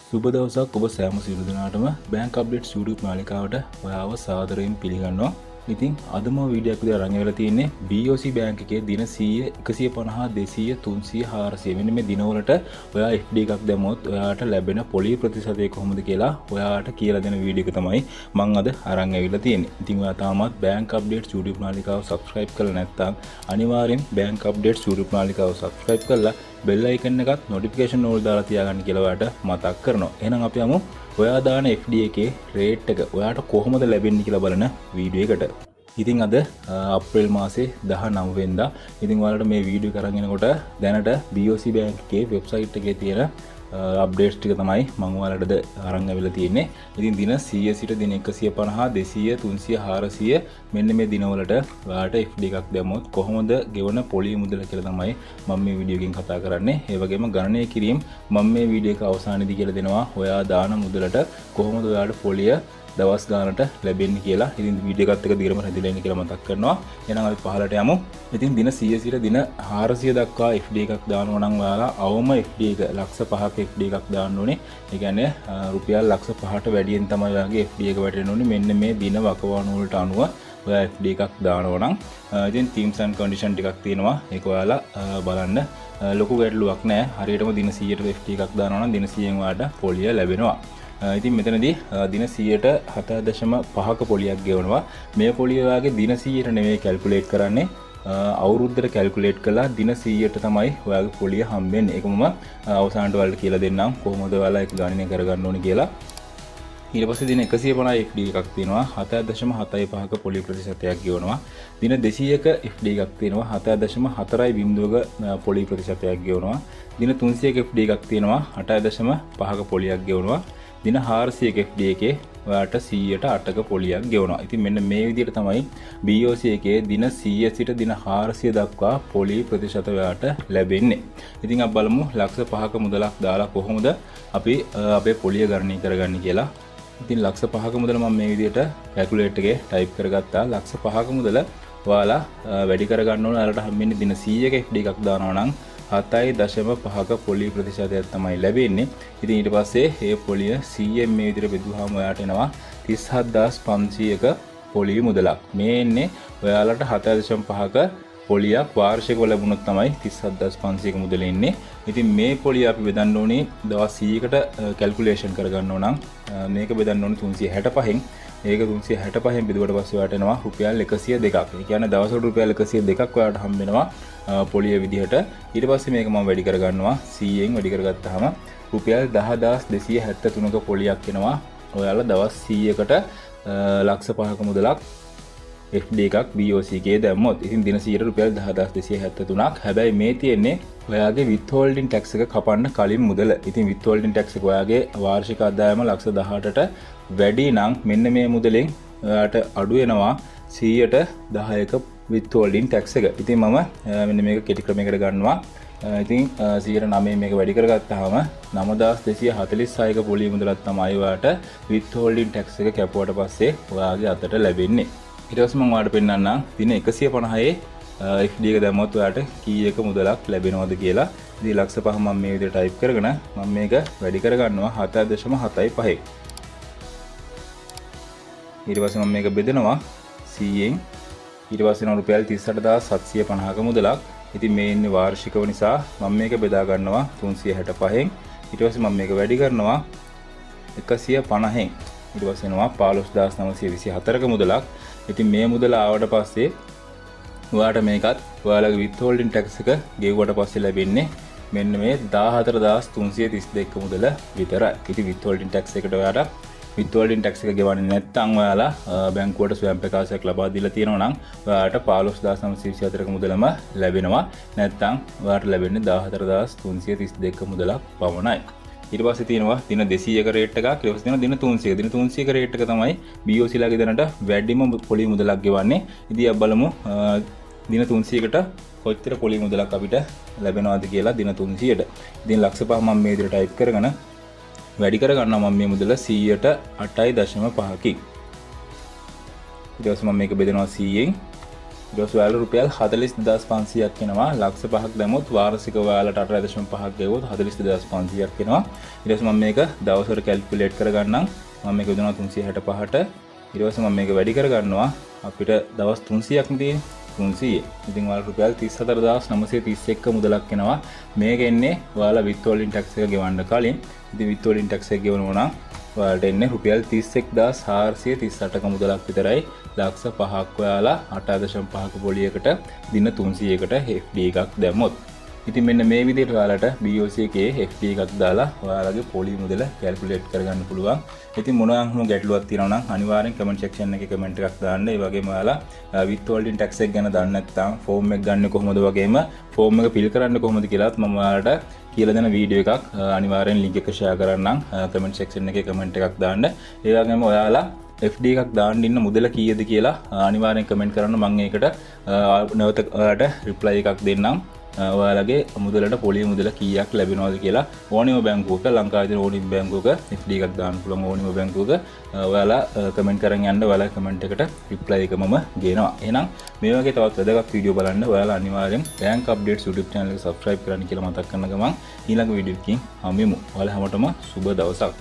සුබ දවසක් ඔබ සෑම සියලු දෙනාටම බැංක් අප්ඩේට්ස් YouTube නාලිකාවට ඔයාව සාදරයෙන් පිළිගන්නවා. ඉතින් අදම වීඩියෝ එකක් විතර අරන් වෙලා තියෙන්නේ BOC බැංක් එකේ දින 100, 150, 200, 300, 400 මෙන්න මේ දිනවලට ඔයා FD එකක් දැම්මොත් ඔයාට ලැබෙන පොලි ප්‍රතිශතය කොහොමද කියලා ඔයාට කියලා දෙන වීඩියෝ එක තමයි මම අද අරන් ඇවිල්ලා තියෙන්නේ. ඉතින් ඔයා තාමත් බැංක් අප්ඩේට්ස් YouTube නාලිකාව subscribe කරලා නැත්නම් අනිවාර්යෙන් බැංක් අප්ඩේට්ස් YouTube නාලිකාව subscribe කරලා බෙල් අයිකන් එකත් නොටිෆිකේෂන් ඕල් දාලා තියාගන්න කියලා ඔයාට මතක් කරනවා. එහෙනම් අපි යමු ඔයා දාන FD එකේ රේට් එක ඔයාට කොහොමද ලැබෙන්නේ කියලා බලන වීඩියෝ එකට. ඉතින් අද අප්‍රේල් මාසේ 19 වෙනිදා. ඉතින් ඔයාලට මේ වීඩියෝ එක අරන් එනකොට දැනට BOC බැංක් එකේ වෙබ්සයිට් එකේ තියෙන අප්ඩේට්ස් ටික තමයි මම ඔයාලටද අරන් ආවිලා තියෙන්නේ. ඉතින් දින 100 සිට දින 150, 200, 300, 400 මෙන්න මේ දිනවලට ඔයාට FD එකක් දැම්මොත් කොහොමද ගෙවන පොලි මුදල කියලා තමයි මම මේ වීඩියෝ එකෙන් කතා කරන්නේ. ඒ වගේම ගණනය කිරීම මම මේ වීඩියෝ එක අවසානයේදී කියලා දෙනවා. ඔයා දාන මුදලට කොහොමද ඔයාට පොලිය දවස් ගානට ලැබෙන්නේ කියලා. ඉතින් වීඩියෝ එකත් එක දිගටම හැදිලා ඉන්න කියලා මතක් කරනවා. එහෙනම් අපි පහලට යමු. ඉතින් දින 100 සිට දින 400 දක්වා FD එකක් දානවා නම් ඔයාලා අවම FD එක ලක්ෂ 5ක FD එකක් දාන්න ඕනේ. ඒ කියන්නේ රුපියල් ලක්ෂ 5ට වැඩියෙන් තමයි ඔයාගේ FD එක වැටෙන්න ඕනේ. මෙන්න මේ දින වකවානු වලට අනුව ඔයා FD එකක් දානවා නම් ඉතින් terms and condition ටිකක් තියෙනවා. ඒක ඔයාලා බලන්න. ලොකු ගැටලුවක් නැහැ. හරියටම දින 100ට FD එකක් දානවා නම් දින 100න් ඔයාට පොලිය ලැබෙනවා. ඉතින් මෙතනදී දින 100ට 7.5ක පොලියක් ගෙවනවා. මේ පොලිය ඔයාගේ දින 100ට නෙවෙයි කැල්කියුලේට් කරන්නේ. අවුරුද්දට කැල්කියුලේට් කළා දින 100ට තමයි ඔයාගේ පොලිය හම්බෙන්නේ. ඒක මම අවසානට ඔයාලට කියලා දෙන්නම් කොහොමද ඔයාලා ඒක ගණනය කරගන්න ඕනේ කියලා. ඊට පස්සේ දින 150 FD එකක් තියෙනවා. 7.75ක පොලි ප්‍රතිශතයක් ගෙවනවා. දින 200ක FD එකක් තියෙනවා. 7.4ක පොලි ප්‍රතිශතයක් ගෙවනවා. දින 300ක FD එකක් තියෙනවා. 8.5ක පොලියක් ගෙවනවා. දින 400ක FD එකේ ඔයාට 100ට 8ක පොලියක් ගෙවනවා. ඉතින් මෙන්න මේ විදිහට තමයි BOC එකේ දින 100 සිට දින 400 දක්වා පොලි ප්‍රතිශත ඔයාට ලැබෙන්නේ. ඉතින් අපි බලමු ලක්ෂ 5ක මුදලක් දාලා කොහොමද අපි අපේ පොලිය ගණනය කරගන්නේ කියලා. ඉතින් ලක්ෂ 5ක මුදල මම මේ විදිහට කැල්කියුලේටර් එකේ ටයිප් කරගත්තා. ලක්ෂ 5ක මුදල ඔයාලා වැඩි කරගන්න ඕන. ඔයාලට හම්බෙන්නේ දින 100ක FD එකක් දානවා නම් 7.5ක පොලි ප්‍රතිශතයක් තමයි ලැබෙන්නේ. ඉතින් ඊට පස්සේ මේ පොලිය 100න් මේ විදිහට බෙදුවාම ඔයාට එනවා 37500ක පොලි මුදලක්. මේ එන්නේ ඔයාලට 7.5ක පොලියක් වාර්ෂිකව ලැබුණොත් තමයි 37500ක මුදල එන්නේ. ඉතින් මේ පොලිය අපි බෙදන්න ඕනේ දවස් 100කට කැල්කියුලේෂන් කරගන්න ඕන නම් මේක බෙදන්න ඕනේ 365න්. ඒක 365න් බෙදුවට පස්සේ ඔයාට එනවා රුපියල් 102ක්. ඒ කියන්නේ දවසකට රුපියල් 102ක් ඔයාට හම්බ වෙනවා පොලිය විදිහට. ඊට පස්සේ මේක මම වැඩි කරගන්නවා 100න් වැඩි කරගත්තාම රුපියල් 10273ක පොලියක් එනවා. ඔයාලා දවස් 100කට ලක්ෂ 5ක මුදලක් FD එකක් BOC එකේ දැම්මොත් ඉතින් දින 100ට රුපියල් 10273ක්. හැබැයි මේ තියෙන්නේ ඔයාගේ withholding tax එක කපන්න කලින් මුදල. ඉතින් withholding tax එක ඔයාගේ වාර්ෂික ආදායම ලක්ෂ 18ට වැඩි නම් මෙන්න මේ මුදලෙන් ඔයාට අඩු වෙනවා 100ට 10ක withholding tax එක. ඉතින් මම මෙන්න මේක කෙටි ක්‍රමයකට ගන්නවා. ඉතින් 109 මේක වැඩි කරගත්තාම 9246ක පොලි මුදලක් තමයි ඔයාට withholding tax එක කැපුවට පස්සේ ඔයාගේ අතට ලැබෙන්නේ. ඊට පස්සේ මම ඔයාලට පෙන්නන්නම් දින 150ේ FD එක දැම්මොත් ඔයාට කීයක මුදලක් ලැබෙනවද කියලා. ඉතින් ලක්ෂ 5 මම මේ විදිහට ටයිප් කරගෙන මම මේක වැඩි කරගන්නවා 7.75. ඊට පස්සේ මම මේක බෙදනවා 100න්. ඊට පස්සේ නම් රුපියල් 38750ක මුදලක්. ඉතින් මේ ඉන්නේ වාර්ෂිකව නිසා මම මේක බෙදා ගන්නවා 365න්. ඊට පස්සේ මම මේක වැඩි කරනවා 150න්. ඊට පස්සේ එනවා 15924ක මුදලක්. ඉතින් මේ මුදල ආවට පස්සේ ඔයාට මේකත් ඔයාලගේ withholding tax එක ගෙවුවට පස්සේ ලැබෙන්නේ මෙන්න මේ 14332ක මුදල විතරයි. ඉතින් withholding tax එකට ඔයාට withholding tax එක ගෙවන්නේ නැත්නම් ඔයාලා බැංකුවට ස්වයං ප්‍රකාශයක් ලබා දීලා තියෙනවා නම් ඔයාට 15924ක මුදලම ලැබෙනවා. නැත්නම් ඔයාට ලැබෙන්නේ 14332ක මුදලක් පමණයි. ඊට පස්සේ තියෙනවා දින 200ක රේට් එකක්. ඊට පස්සේ තියෙනවා දින 300ක. දින 300ක රේට් එක තමයි BOC ලාගේ දැනට වැඩිම පොලි මුදලක් ගෙවන්නේ. ඉතින් අපි බලමු දින 300කට කොච්චර පොලි මුදලක් අපිට ලැබෙනවද කියලා දින 300ට. ඉතින් ලක්ෂ 5 මම මේ විදිහට ටයිප් කරගෙන වැඩි කරගන්නවා මම මේ මුදල 100ට 8.5කින්. ඊට පස්සේ මම මේක බෙදනවා 100න්. ඊට පස්සේ ඔයාලා රුපියල් 42500ක් එනවා. ලක්ෂ 5ක් දැම්මොත් වාර්ෂිකව ඔයාලට 8.5ක් ගෙවුවොත් 42500ක් එනවා. ඊට පස්සේ මම මේක දවසකට කැල්කියුලේට් කරගන්නම්. මම මේක යොදනවා 365ට. ඊට පස්සේ මම මේක වැඩි කරගන්නවා. අපිට දවස් 300ක් නේ තියෙන්නේ. 300. ඉතින් ඔයාලා රුපියල් 34931 මුදලක් එනවා. මේක එන්නේ ඔයාලා withholding tax එක ගෙවන්න කලින්. ඉතින් withholding tax එක ගෙවනවා නම් ඔයාලට එන්නේ රුපියල් 31438ක මුදලක් විතරයි. ලක්ෂ 5ක් ඔයාලා 8.5ක පොලියකට දින 300කට FD එකක් දැම්මොත්. ඉතින් මෙන්න මේ විදිහට ඔයාලට BOC එකේ FD එකක් දාලා ඔයාලගේ පොලි මුදල කැල්කියුලේට් කරගන්න පුළුවන්. ඉතින් මොනවා හරි ගැටලුවක් තියෙනවා නම් අනිවාර්යෙන් කමෙන්ට් සෙක්ෂන් එකේ කමෙන්ට් එකක් දාන්න. ඒ වගේම ඔයාලා withholding tax එක ගැන දන්නේ නැත්නම් ෆෝම් එක ගන්න කොහොමද වගේම ෆෝම් එක ෆිල් කරන්න කොහොමද කියලාත් මම ඔයාලට කියලා දෙන වීඩියෝ එකක් අනිවාර්යෙන් link එක share කරන්නම් කමෙන්ට් සෙක්ෂන් එකේ කමෙන්ට් එකක් දාන්න. ඒ වගේම ඔයාලා FD එකක් දාන්න ඉන්න මුදල කීයද කියලා අනිවාර්යෙන් කමෙන්ට් කරන්න. මම ඒකට නැවත ඔයාලට reply එකක් දෙන්නම්. ඔයාලගේ මුදලට පොලි මුදල කීයක් ලැබෙනවද කියලා ඕනෙම බැංකුවක ලංකාවේ තියෙන ඕනෙම බැංකුවක FD එකක් දාන්න පුළුවන්. ඕනෙම බැංකුවක ඔයාලා කමෙන්ට් කරන් යන්න. ඔයාලා කමෙන්ට් එකට reply එක මම ගේනවා. එහෙනම් මේ වගේ තවත් වැදගත් වීඩියෝ බලන්න ඔයාලා අනිවාර්යෙන් Bank Updates YouTube channel එක subscribe කරන්න කියලා මතක් කරන ගමන් ඊළඟ වීඩියෝ එකකින් හමුවෙමු. ඔයාලා හැමෝටම සුබ දවසක්.